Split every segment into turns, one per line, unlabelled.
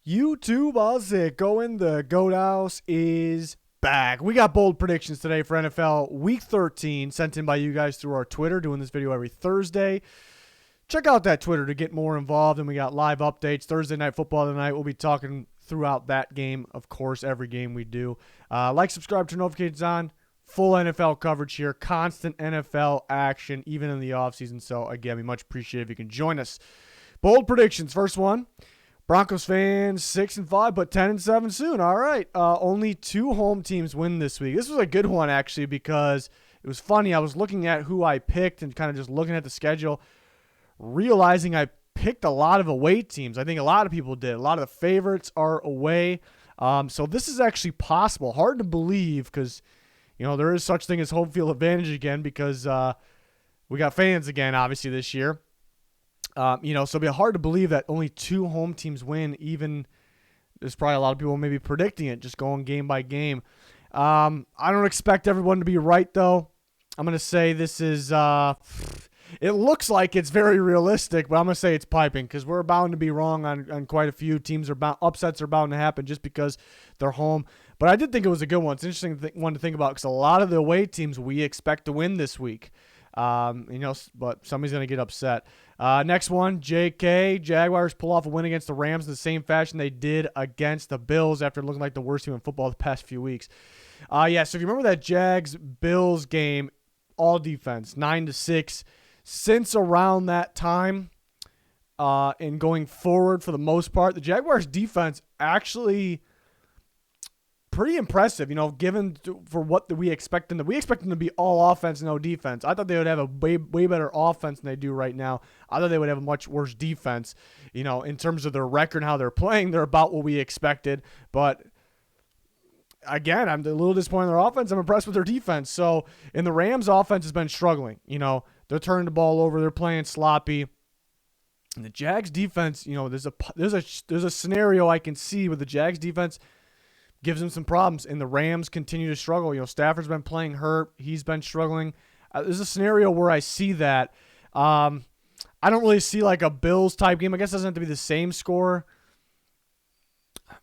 YouTube, how's it going? The Goat House is back. We got bold predictions today for NFL Week 13, sent in by you guys through our Twitter, doing this video every Thursday. Check out that Twitter to get more involved, and we got live updates. Thursday Night Football tonight, we'll be talking throughout that game, of course, every game we do. Like, subscribe, turn notifications on. Full NFL coverage here, constant NFL action, even in the offseason. So, again, we much appreciate if you can join us. Bold predictions. First one. Broncos fans 6-5, but 10-7 soon. All right. Only two home teams win this week. This was a good one, actually, because it was funny. I was looking at who I picked and kind of just looking at the schedule, realizing I picked a lot of away teams. I think a lot of people did. A lot of the favorites are away. So this is actually possible. Hard to believe because, there is such thing as home field advantage again because we got fans again, obviously, this year. So it'll be hard to believe that only two home teams win. Even there's probably a lot of people maybe predicting it, just going game by game. I don't expect everyone to be right, though. I'm going to say this is it looks like it's very realistic, but I'm going to say it's piping because we're bound to be wrong on quite a few. Upsets are bound to happen just because they're home. But I did think it was a good one. It's an interesting one to think about because a lot of the away teams we expect to win this week. But somebody's going to get upset. Next one, JK. Jaguars pull off a win against the Rams in the same fashion they did against the Bills after looking like the worst team in football the past few weeks. So if you remember that Jags-Bills game, all defense, 9-6. Since around that time and going forward for the most part, the Jaguars' defense actually pretty impressive, given for what we expect them to. We expect them to be all offense, no defense. I thought they would have a way better offense than they do right now. I thought they would have a much worse defense. In terms of their record and how they're playing, they're about what we expected. But again, I'm a little disappointed in their offense. I'm impressed with their defense. So, and the Rams' offense has been struggling. They're turning the ball over. They're playing sloppy. And the Jags' defense, there's a scenario I can see where the Jags' defense gives them some problems, and the Rams continue to struggle. Stafford's been playing hurt. He's been struggling. There's a scenario where I see that. I don't really see like a Bills-type game. I guess it doesn't have to be the same score.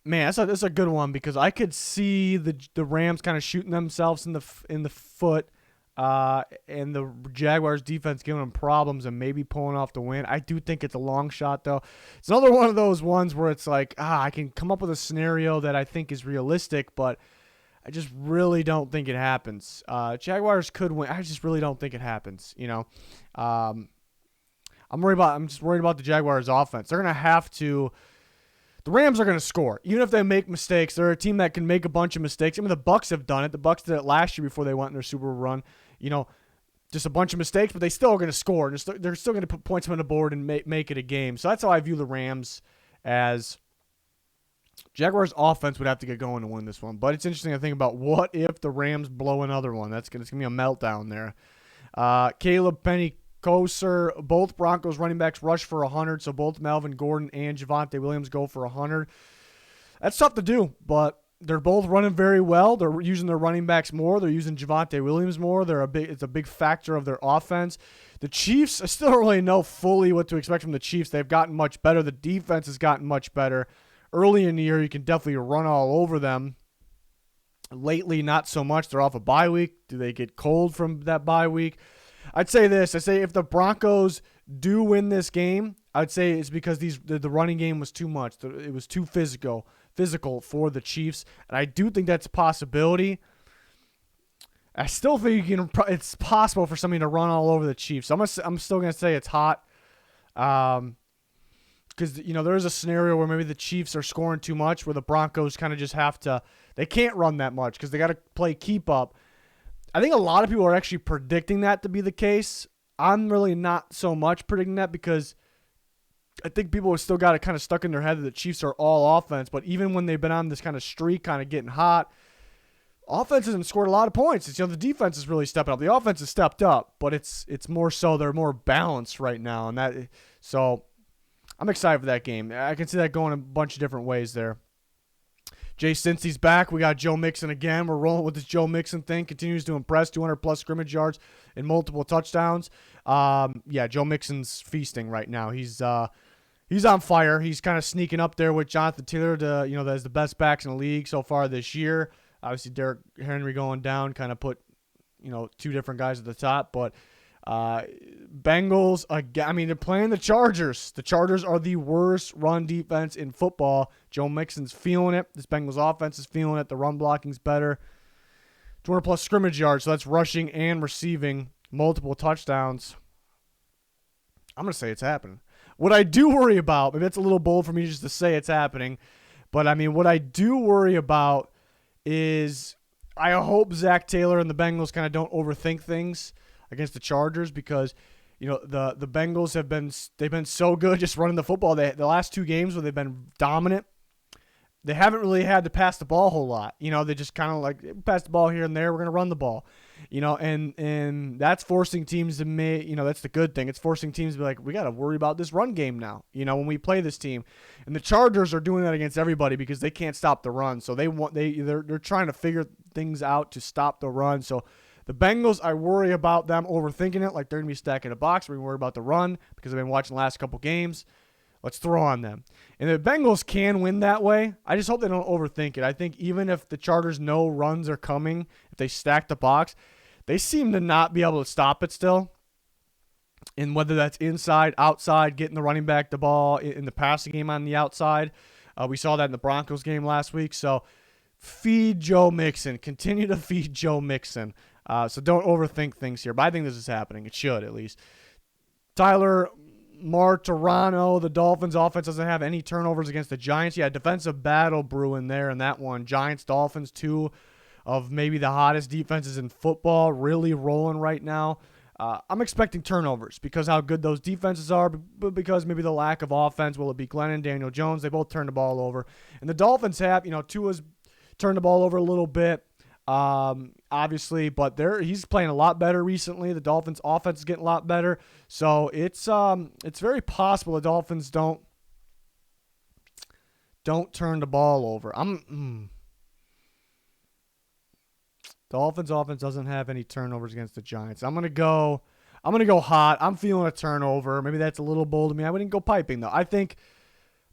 Man, that's a good one because I could see the Rams kind of shooting themselves in the foot, and the Jaguars defense giving them problems and maybe pulling off the win. I do think it's a long shot, though. It's another one of those ones where it's like, I can come up with a scenario that I think is realistic, but I just really don't think it happens. Jaguars could win. I just really don't think it happens. I'm just worried about the Jaguars' offense. They're gonna have to. The Rams are going to score. Even if they make mistakes, they're a team that can make a bunch of mistakes. I mean, the Bucs have done it. The Bucs did it last year before they went in their Super Bowl run. Just a bunch of mistakes, but they still are going to score. They're still going to put points on the board and make it a game. So that's how I view the Rams as Jaguars' offense would have to get going to win this one. But it's interesting to think about what if the Rams blow another one. It's going to be a meltdown there. Caleb Penny Koser, both Broncos running backs rush for 100, so both Melvin Gordon and Javonte Williams go for 100. That's tough to do, but they're both running very well. They're using their running backs more. They're using Javonte Williams more. It's a big factor of their offense. The Chiefs, I still don't really know fully what to expect from the Chiefs. They've gotten much better. The defense has gotten much better. Early in the year, you can definitely run all over them. Lately, not so much. They're off a bye week. Do they get cold from that bye week? I'd say this. If the Broncos do win this game, I'd say it's because the running game was too much. It was too physical for the Chiefs, and I do think that's a possibility. I still think it's possible for somebody to run all over the Chiefs. So I'm still going to say it's hot because there is a scenario where maybe the Chiefs are scoring too much where the Broncos kind of just have to – they can't run that much because they got to play keep up. I think a lot of people are actually predicting that to be the case. I'm really not so much predicting that because I think people have still got it kind of stuck in their head that the Chiefs are all offense. But even when they've been on this kind of streak, kind of getting hot, offense hasn't scored a lot of points. It's, the defense is really stepping up. The offense has stepped up, but it's more so they're more balanced right now. So I'm excited for that game. I can see that going a bunch of different ways there. Jay Cincy's back. We got Joe Mixon again. We're rolling with this Joe Mixon thing. Continues to impress. 200-plus scrimmage yards and multiple touchdowns. Joe Mixon's feasting right now. He's he's on fire. He's kind of sneaking up there with Jonathan Taylor to, as the best backs in the league so far this year. Obviously, Derrick Henry going down kind of put, two different guys at the top. But Bengals, again, they're playing the Chargers. The Chargers are the worst run defense in football. Joe Mixon's feeling it. This Bengals offense is feeling it. The run blocking's better. 200-plus scrimmage yards, so that's rushing and receiving, multiple touchdowns. I'm going to say it's happening. What I do worry about, maybe that's a little bold for me just to say it's happening, but what I do worry about is I hope Zach Taylor and the Bengals kind of don't overthink things against the Chargers because, the Bengals they've been so good just running the football. The last two games where they've been dominant, they haven't really had to pass the ball a whole lot. They just kind of pass the ball here and there. We're going to run the ball, and that's forcing teams to make, that's the good thing. It's forcing teams to be like, we got to worry about this run game now, when we play this team. And the Chargers are doing that against everybody because they can't stop the run. So they're trying to figure things out to stop the run. So the Bengals, I worry about them overthinking it. Like they're going to be stacking a box. We're going to worry about the run because I've been watching the last couple games. Let's throw on them. And the Bengals can win that way. I just hope they don't overthink it. I think even if the Chargers know runs are coming, if they stack the box, they seem to not be able to stop it still. And whether that's inside, outside, getting the running back the ball in the passing game on the outside. We saw that in the Broncos game last week. So feed Joe Mixon. Continue to feed Joe Mixon. So don't overthink things here. But I think this is happening. It should, at least. Tyler Martirano, the Dolphins offense doesn't have any turnovers against the Giants. Yeah, defensive battle brewing there in that one. Giants, Dolphins, two of maybe the hottest defenses in football, really rolling right now. I'm expecting turnovers because how good those defenses are, but because maybe the lack of offense. Will it be Glennon, Daniel Jones? They both turned the ball over. And the Dolphins have, Tua's turned the ball over a little bit. Obviously, but he's playing a lot better recently. The Dolphins' offense is getting a lot better, so it's very possible the Dolphins don't turn the ball over. Dolphins' offense doesn't have any turnovers against the Giants. I'm gonna go hot. I'm feeling a turnover. Maybe that's a little bold of me. I wouldn't go piping though. I think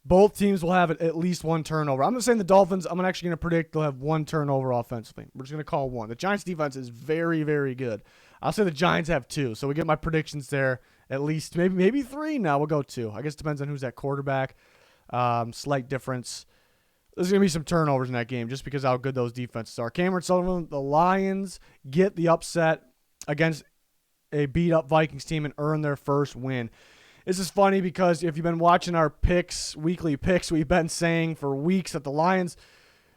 both teams will have at least one turnover. I'm not saying the Dolphins, I'm actually going to predict they'll have one turnover offensively. We're just going to call one. The Giants' defense is very, very good. I'll say the Giants have two. So we get my predictions there at least maybe three. Now we'll go two. I guess it depends on who's at quarterback. Slight difference. There's going to be some turnovers in that game just because how good those defenses are. Cameron Sullivan, the Lions get the upset against a beat-up Vikings team and earn their first win. This is funny because if you've been watching our weekly picks, we've been saying for weeks that the Lions,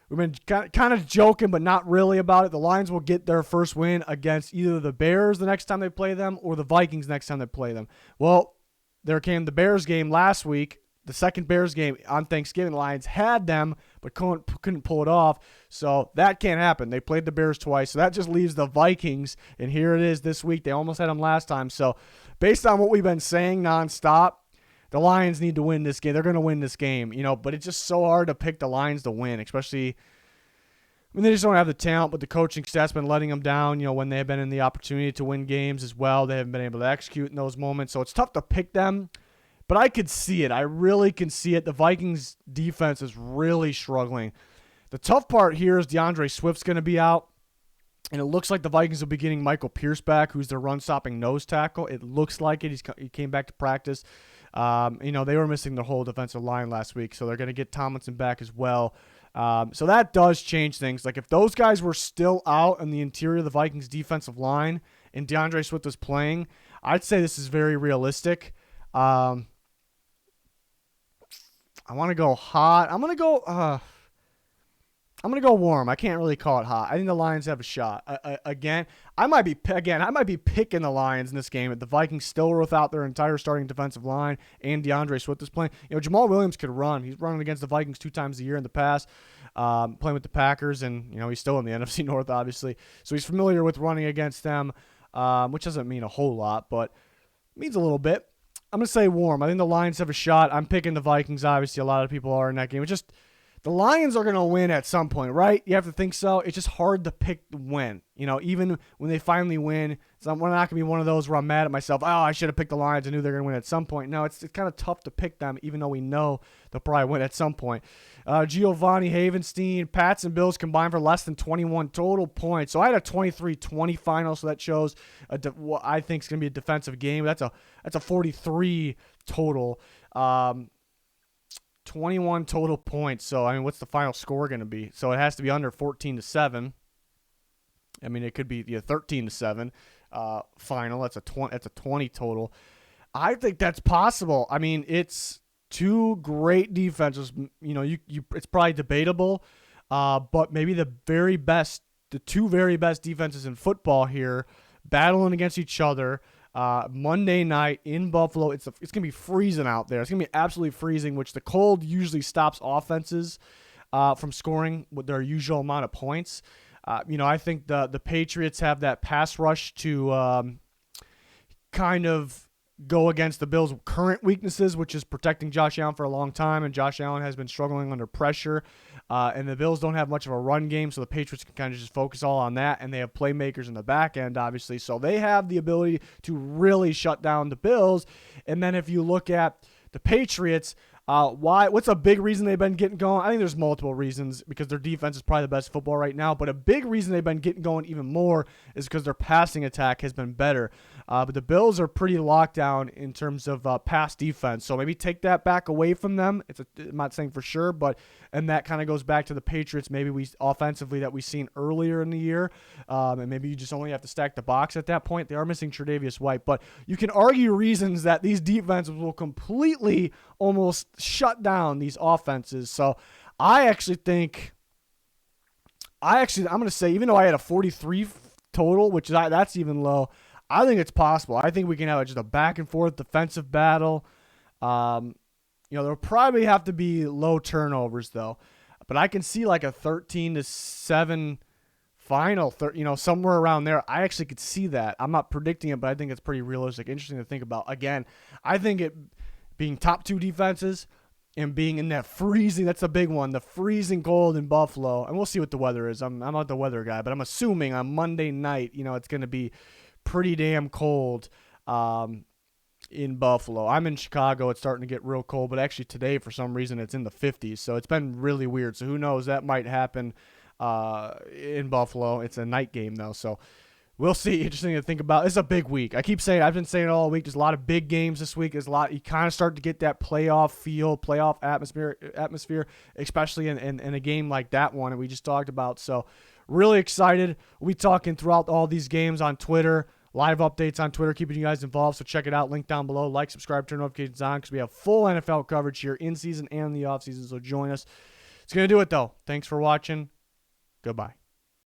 we've been kind of joking, but not really about it. The Lions will get their first win against either the Bears the next time they play them or the Vikings next time they play them. Well, there came the Bears game last week, the second Bears game on Thanksgiving. The Lions had them, but couldn't pull it off. So that can't happen. They played the Bears twice. So that just leaves the Vikings, and here it is this week. They almost had them last time. So based on what we've been saying nonstop, the Lions need to win this game. They're going to win this game, but it's just so hard to pick the Lions to win, especially they just don't have the talent, but the coaching staff's been letting them down, when they have been in the opportunity to win games as well. They haven't been able to execute in those moments. So it's tough to pick them, but I could see it. I really can see it. The Vikings defense is really struggling. The tough part here is DeAndre Swift's going to be out. And it looks like the Vikings will be getting Michael Pierce back, who's their run-stopping nose tackle. It looks like it. He came back to practice. They were missing their whole defensive line last week, so they're going to get Tomlinson back as well. So that does change things. Like if those guys were still out in the interior of the Vikings defensive line and DeAndre Swift was playing, I'd say this is very realistic. I want to go hot. I'm going to go warm. I can't really call it hot. I think the Lions have a shot. I might be picking the Lions in this game. The Vikings still were without their entire starting defensive line, and DeAndre Swift is playing. Jamal Williams could run. He's running against the Vikings 2 times a year in the past, playing with the Packers, and he's still in the NFC North, obviously. So he's familiar with running against them, which doesn't mean a whole lot, but means a little bit. I'm going to say warm. I think the Lions have a shot. I'm picking the Vikings, obviously. A lot of people are in that game. It's just The Lions are going to win at some point, right? You have to think so. It's just hard to pick when. Even when they finally win, we're not going to be one of those where I'm mad at myself. Oh, I should have picked the Lions. I knew they were going to win at some point. No, it's kind of tough to pick them, even though we know they'll probably win at some point. Giovanni, Havenstein, Pats and Bills combined for less than 21 total points. So I had a 23-20 final, so that shows what I think is going to be a defensive game. That's a 43 total. 21 total points. So, what's the final score going to be? So, it has to be under 14-7. It could be 13-7 final. That's a 20 total. I think that's possible. It's two great defenses. It's probably debatable, but maybe the two very best defenses in football here battling against each other. Monday night in Buffalo. It's going to be freezing out there. It's going to be absolutely freezing, which the cold usually stops offenses from scoring with their usual amount of points. I think the Patriots have that pass rush to kind of go against the Bills' current weaknesses, which is protecting Josh Allen for a long time, and Josh Allen has been struggling under pressure. And the Bills don't have much of a run game, so the Patriots can kind of just focus all on that, and they have playmakers in the back end, obviously. So they have the ability to really shut down the Bills. And then if you look at the Patriots, what's a big reason they've been getting going? I think there's multiple reasons because their defense is probably the best football right now, but a big reason they've been getting going even more is because their passing attack has been better. But the Bills are pretty locked down in terms of pass defense, so maybe take that back away from them. I'm not saying for sure, and that kind of goes back to the Patriots maybe offensively that we've seen earlier in the year, and maybe you just only have to stack the box at that point. They are missing Tre'Davious White, but you can argue reasons that these defenses will completely almost shut down these offenses. So I'm going to say, even though I had a 43 total, which that's even low, I think it's possible. I think we can have just a back and forth defensive battle. There'll probably have to be low turnovers though, but I can see like a 13-7 final, somewhere around there. I actually could see that. I'm not predicting it, but I think it's pretty realistic. Interesting to think about. Again, I think it being top two defenses and being in that freezing, that's a big one, the freezing cold in Buffalo. And we'll see what the weather is. I'm not the weather guy, but I'm assuming on Monday night, it's going to be pretty damn cold in Buffalo. I'm in Chicago. It's starting to get real cold, but actually today, for some reason, it's in the 50s. So it's been really weird. So who knows? That might happen in Buffalo. It's a night game, though. So we'll see. Interesting to think about. It's a big week. I've been saying it all week. There's a lot of big games this week. You kind of start to get that playoff feel, playoff atmosphere, especially in a game like that one that we just talked about. So really excited. We'll be talking throughout all these games on Twitter, live updates on Twitter, keeping you guys involved. So check it out. Link down below. Like, subscribe, turn notifications on because we have full NFL coverage here in season and in the off season. So join us. It's going to do it, though. Thanks for watching. Goodbye.